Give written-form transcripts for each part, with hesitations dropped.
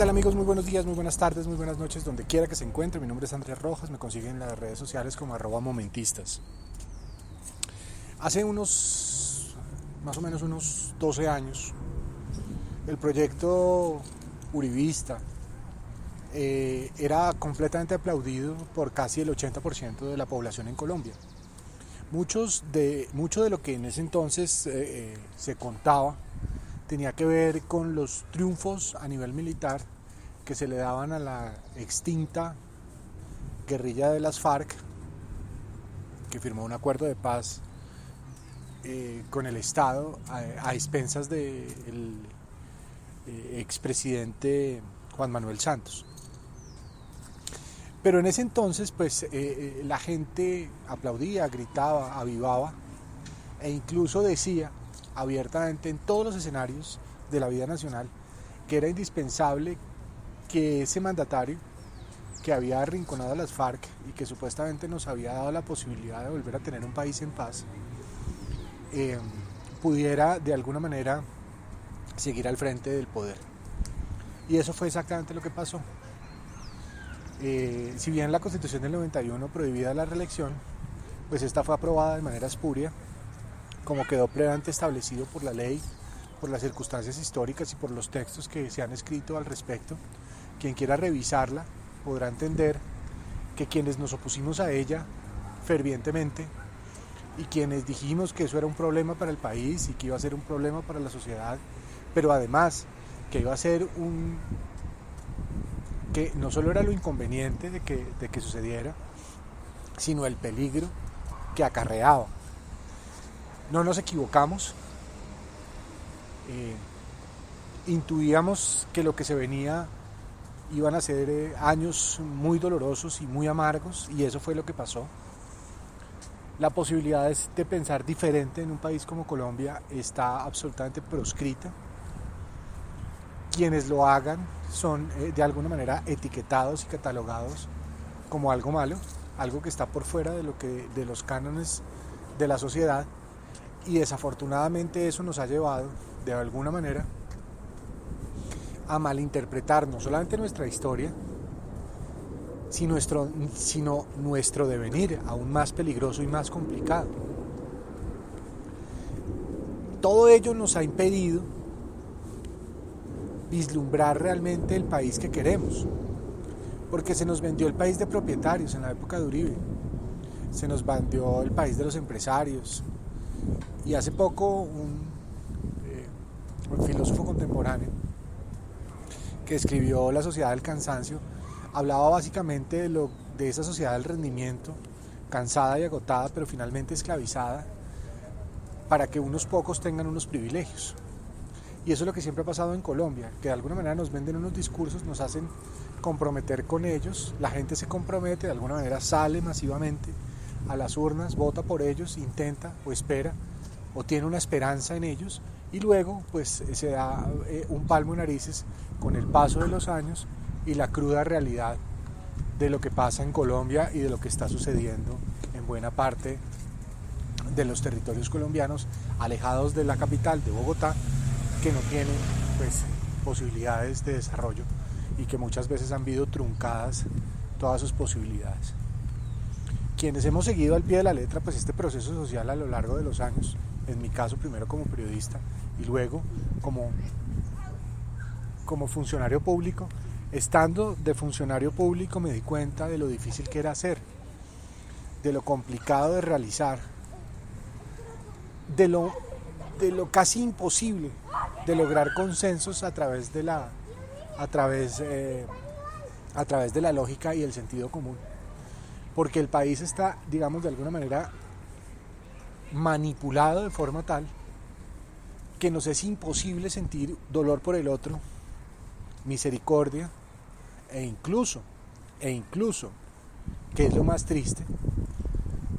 tal amigos? Muy buenos días, muy buenas tardes, muy buenas noches, donde quiera que se encuentre. Mi nombre es Andrés Rojas, me consiguen en las redes sociales como @momentistas. Hace más o menos unos 12 años, el proyecto uribista era completamente aplaudido por casi el 80% de la población en Colombia. Mucho de lo que en ese entonces se contaba tenía que ver con los triunfos a nivel militar que se le daban a la extinta guerrilla de las FARC, que firmó un acuerdo de paz con el Estado a expensas del expresidente Juan Manuel Santos. Pero en ese entonces pues la gente aplaudía, gritaba, avivaba e incluso decía abiertamente en todos los escenarios de la vida nacional que era indispensable que ese mandatario que había arrinconado a las FARC y que supuestamente nos había dado la posibilidad de volver a tener un país en paz, pudiera de alguna manera seguir al frente del poder. Y eso fue exactamente lo que pasó. Si bien la Constitución del 91 prohibía la reelección, pues esta fue aprobada de manera espuria, como quedó previamente establecido por la ley, por las circunstancias históricas y por los textos que se han escrito al respecto. Quien quiera revisarla podrá entender que quienes nos opusimos a ella fervientemente y quienes dijimos que eso era un problema para el país y que iba a ser un problema para la sociedad, pero además que iba a ser que no solo era lo inconveniente de que sucediera, sino el peligro que acarreaba. No nos equivocamos, intuíamos que lo que se venía iban a ser años muy dolorosos y muy amargos, y eso fue lo que pasó. La posibilidad de pensar diferente en un país como Colombia está absolutamente proscrita. Quienes lo hagan son de alguna manera etiquetados y catalogados como algo malo, algo que está por fuera de los cánones de la sociedad, y desafortunadamente eso nos ha llevado de alguna manera a malinterpretar no solamente nuestra historia, sino nuestro devenir, aún más peligroso y más complicado. Todo ello nos ha impedido vislumbrar realmente el país que queremos, porque se nos vendió el país de propietarios en la época de Uribe, se nos vendió el país de los empresarios, y hace poco un filósofo contemporáneo que escribió La sociedad del cansancio hablaba básicamente de esa sociedad del rendimiento, cansada y agotada, pero finalmente esclavizada para que unos pocos tengan unos privilegios. Y eso es lo que siempre ha pasado en Colombia, que de alguna manera nos venden unos discursos, nos hacen comprometer con ellos, la gente se compromete, de alguna manera sale masivamente a las urnas, vota por ellos, intenta o espera o tiene una esperanza en ellos, y luego pues se da un palmo en narices con el paso de los años y la cruda realidad de lo que pasa en Colombia y de lo que está sucediendo en buena parte de los territorios colombianos alejados de la capital, de Bogotá, que no tienen pues posibilidades de desarrollo y que muchas veces han visto truncadas todas sus posibilidades. Quienes hemos seguido al pie de la letra pues este proceso social a lo largo de los años, en mi caso primero como periodista y luego como funcionario público, estando de funcionario público me di cuenta de lo difícil que era hacer, de lo complicado de realizar, de lo casi imposible de lograr consensos a través de la lógica y el sentido común, porque el país está, digamos, de alguna manera manipulado de forma tal que nos es imposible sentir dolor por el otro, misericordia e incluso, que es lo más triste,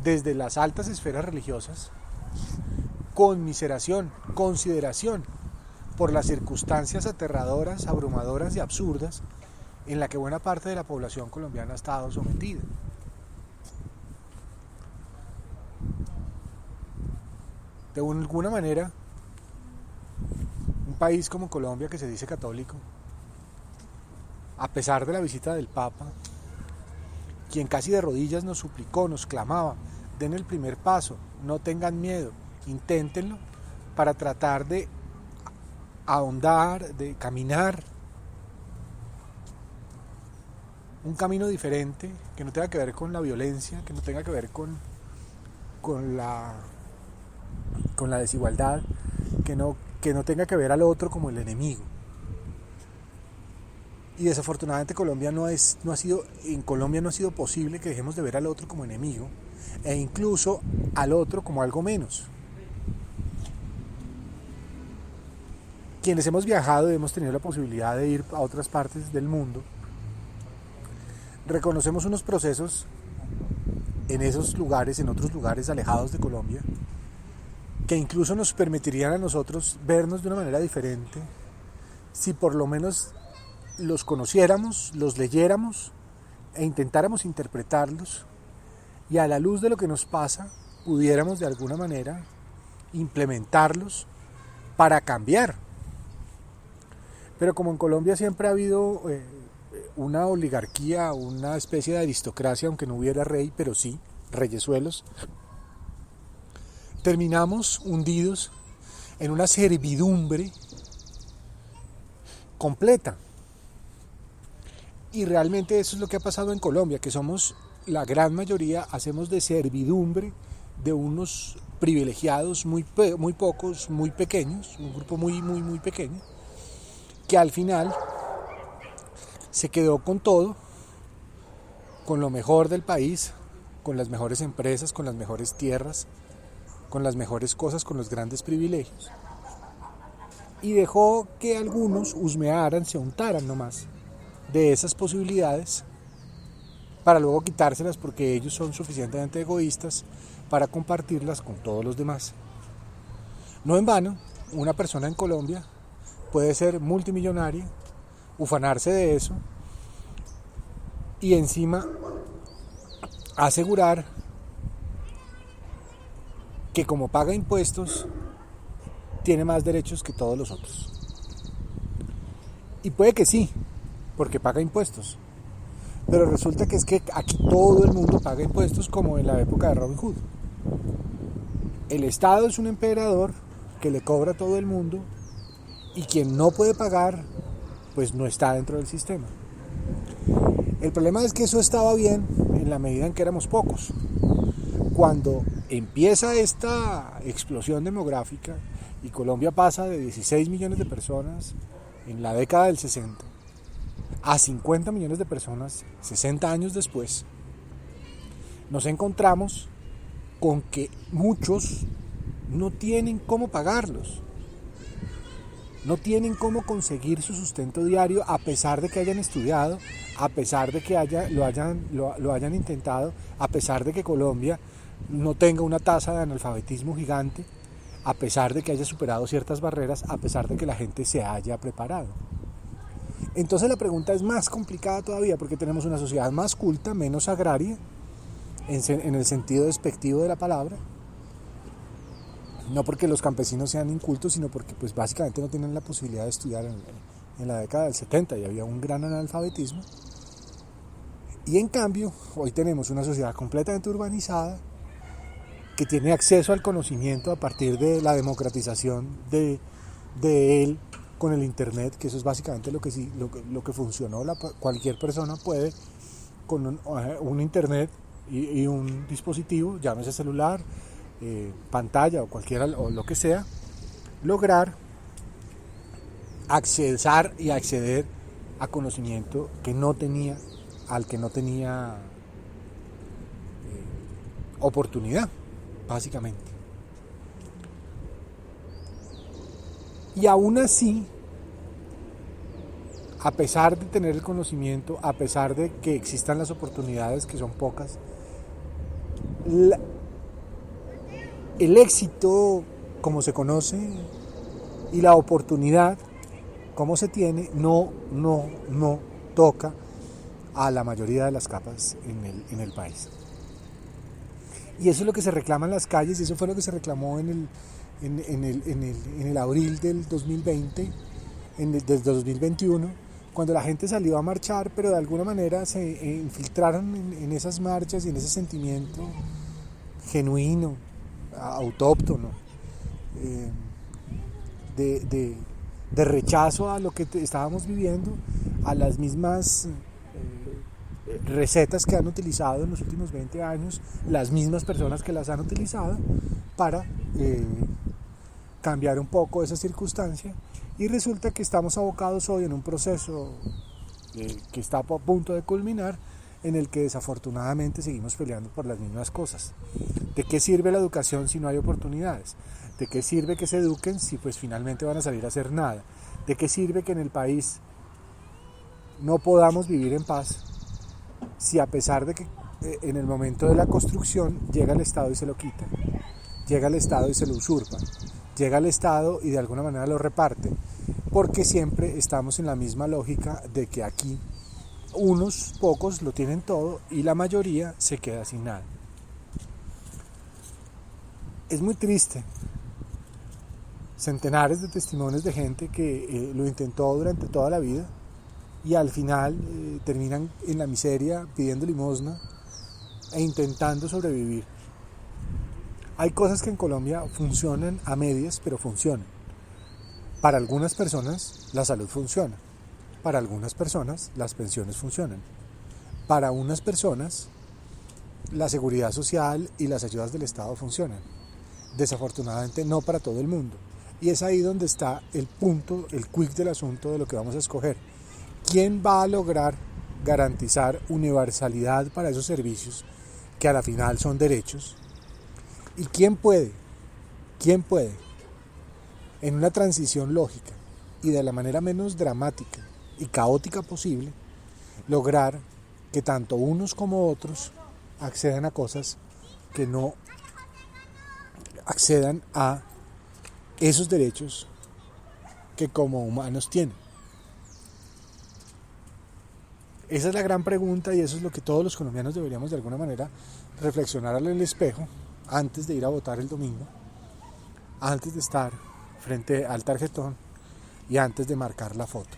desde las altas esferas religiosas, conmiseración, consideración por las circunstancias aterradoras, abrumadoras y absurdas en la que buena parte de la población colombiana ha estado sometida. De alguna manera, un país como Colombia, que se dice católico, a pesar de la visita del Papa, quien casi de rodillas nos suplicó, nos clamaba, den el primer paso, no tengan miedo, inténtenlo para tratar de ahondar, de caminar un camino diferente, que no tenga que ver con la violencia, que no tenga que ver con la desigualdad, que no tenga que ver al otro como el enemigo. Y desafortunadamente en Colombia no ha sido posible que dejemos de ver al otro como enemigo e incluso al otro como algo menos. Quienes hemos viajado y hemos tenido la posibilidad de ir a otras partes del mundo, reconocemos unos procesos en esos lugares, en otros lugares alejados de Colombia, que incluso nos permitirían a nosotros vernos de una manera diferente si por lo menos los conociéramos, los leyéramos e intentáramos interpretarlos, y a la luz de lo que nos pasa pudiéramos de alguna manera implementarlos para cambiar. Pero como en Colombia siempre ha habido una oligarquía, una especie de aristocracia, aunque no hubiera rey, pero sí reyesuelos, terminamos hundidos en una servidumbre completa. Y realmente eso es lo que ha pasado en Colombia, que somos la gran mayoría, hacemos de servidumbre de unos privilegiados muy pocos, muy pequeños, un grupo muy pequeño, que al final se quedó con todo, con lo mejor del país, con las mejores empresas, con las mejores tierras, con las mejores cosas, con los grandes privilegios, y dejó que algunos husmearan, se untaran nomás de esas posibilidades para luego quitárselas porque ellos son suficientemente egoístas para compartirlas con todos los demás. No en vano, una persona en Colombia puede ser multimillonaria, ufanarse de eso y encima asegurar que como paga impuestos tiene más derechos que todos los otros. Y puede que sí, porque paga impuestos, pero resulta que es que aquí todo el mundo paga impuestos, como en la época de Robin Hood. El Estado es un emperador que le cobra a todo el mundo, y quien no puede pagar pues no está dentro del sistema. El problema es que eso estaba bien en la medida en que éramos pocos. Cuando empieza esta explosión demográfica y Colombia pasa de 16 millones de personas en la década del 60 a 50 millones de personas 60 años después, nos encontramos con que muchos no tienen cómo pagarlos, no tienen cómo conseguir su sustento diario, a pesar de que hayan estudiado, a pesar de que lo hayan intentado, a pesar de que Colombia no tenga una tasa de analfabetismo gigante, a pesar de que haya superado ciertas barreras, a pesar de que la gente se haya preparado. Entonces la pregunta es más complicada todavía, porque tenemos una sociedad más culta, menos agraria, en el sentido despectivo de la palabra, no porque los campesinos sean incultos, sino porque pues básicamente no tienen la posibilidad de estudiar. En la década del 70 y había un gran analfabetismo, y en cambio hoy tenemos una sociedad completamente urbanizada que tiene acceso al conocimiento a partir de la democratización de él con el internet, que eso es básicamente lo que funcionó. Cualquier persona puede con un internet y un dispositivo, llámese celular, pantalla o cualquiera, o lo que sea, lograr acceder a conocimiento al que no tenía oportunidad, básicamente. Y aún así, a pesar de tener el conocimiento, a pesar de que existan las oportunidades, que son pocas, el éxito, como se conoce, y la oportunidad, como se tiene, no toca a la mayoría de las capas en el país. Y eso es lo que se reclama en las calles, y eso fue lo que se reclamó en el abril del 2020, del 2021, cuando la gente salió a marchar, pero de alguna manera se infiltraron en esas marchas y en ese sentimiento genuino, autóctono, de rechazo a lo que estábamos viviendo, a las mismas recetas que han utilizado en los últimos 20 años, las mismas personas que las han utilizado para cambiar un poco esa circunstancia, y resulta que estamos abocados hoy en un proceso que está a punto de culminar, en el que desafortunadamente seguimos peleando por las mismas cosas. ¿De qué sirve la educación si no hay oportunidades? ¿De qué sirve que se eduquen si pues finalmente van a salir a hacer nada? ¿De qué sirve que en el país no podamos vivir en paz si a pesar de que en el momento de la construcción llega el Estado y se lo quita? Llega el Estado y se lo usurpa. Llega el Estado y de alguna manera lo reparte. Porque siempre estamos en la misma lógica de que aquí unos pocos lo tienen todo y la mayoría se queda sin nada. Es muy triste. Centenares de testimonios de gente que lo intentó durante toda la vida y al final terminan en la miseria pidiendo limosna e intentando sobrevivir. Hay cosas que en Colombia funcionan a medias, pero funcionan. Para algunas personas la salud funciona. Para algunas personas las pensiones funcionan. Para unas personas la seguridad social y las ayudas del Estado funcionan. Desafortunadamente no para todo el mundo. Y es ahí donde está el punto, el quick del asunto de lo que vamos a escoger. ¿Quién va a lograr garantizar universalidad para esos servicios que a la final son derechos? ¿Y quién puede en una transición lógica y de la manera menos dramática y caótica posible lograr que tanto unos como otros accedan a cosas que no accedan a esos derechos que como humanos tienen? Esa es la gran pregunta y eso es lo que todos los colombianos deberíamos de alguna manera reflexionar en el espejo antes de ir a votar el domingo, antes de estar frente al tarjetón y antes de marcar la foto.